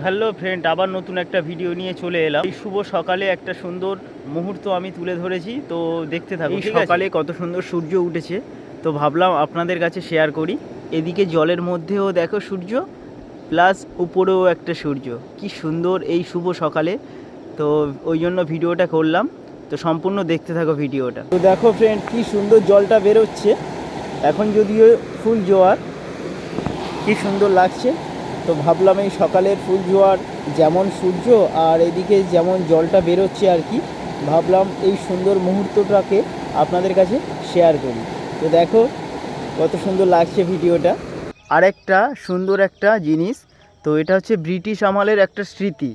Hello friend, আবার নতুন একটা ভিডিও নিয়ে চলে এলাম। এই শুভ সকালে একটা সুন্দর মুহূর্ত আমি তুলে ধরেছি, তো দেখতে থাকুন। এই সকালে কত সুন্দর সূর্য উঠেছে, তো ভাবলাম আপনাদের কাছে শেয়ার করি। এদিকে জলের মধ্যেও দেখো সূর্য, প্লাস উপরেও একটা সূর্য। কি সুন্দর এই শুভ সকালে, তো ওই জন্য ভিডিওটা করলাম। তো সম্পূর্ণ দেখতে থাকো ভিডিওটা। তো দেখো ফ্রেন্ড, কি সুন্দর জলটা বেরোচ্ছে। এখন যদিও ফুল জোয়ার, কি সুন্দর লাগছে। তো ভাবলাম এই সকালের ফুল জোয়ার, যেমন সূর্য আর এদিকে যেমন জলটা বেরোচ্ছে আর কি, ভাবলাম এই সুন্দর মুহূর্তটাকে আপনাদের কাছে শেয়ার করি। তো দেখো কত সুন্দর লাগছে ভিডিওটা। আরেকটা সুন্দর একটা জিনিস, তো এটা হচ্ছে ব্রিটিশ আমলের একটা স্মৃতি।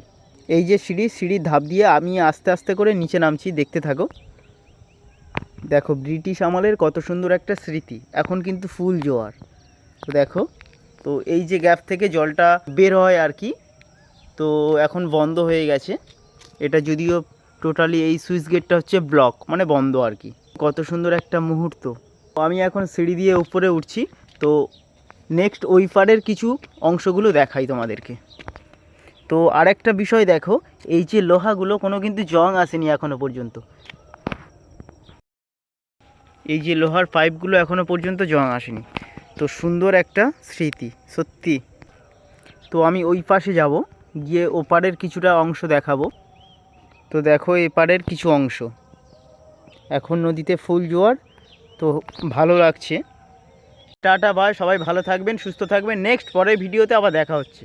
এই যে সিঁড়ির ধাপ দিয়ে আমি আস্তে আস্তে করে নিচে নামছি, দেখতে থাকো। দেখো ব্রিটিশ আমলের কত সুন্দর একটা স্মৃতি। এখন কিন্তু ফুল জোয়ার, তো দেখো। তো এই যে গ্যাপ থেকে জলটা বের হয় আর কি, তো এখন বন্ধ হয়ে গেছে। এটা যদিও টোটালি এই সুইচ গেটটা হচ্ছে ব্লক, মানে বন্ধ আর কি। কত সুন্দর একটা মুহূর্ত। তো আমি এখন সিঁড়ি দিয়ে উপরে উঠছি, তো নেক্সট ওই পারের কিছু অংশগুলো দেখাই তোমাদেরকে। তো আরেকটা বিষয় দেখো, এই যে লোহাগুলো কোনো কিন্তু জং আসেনি এখনো পর্যন্ত। এই যে লোহার পাইপগুলো এখনো পর্যন্ত জং আসেনি। তো সুন্দর একটা স্মৃতি সত্যি। তো আমি ওই পাশে যাব, গিয়ে ওপারের কিছুটা অংশ দেখাবো। তো দেখো এপারের কিছু অংশ, এখন নদীতে ফুল জোয়ার, তো ভালো লাগছে। টাটা বাই, সবাই ভালো থাকবেন, সুস্থ থাকবেন। নেক্সট পরের ভিডিওতে আবার দেখা হচ্ছে।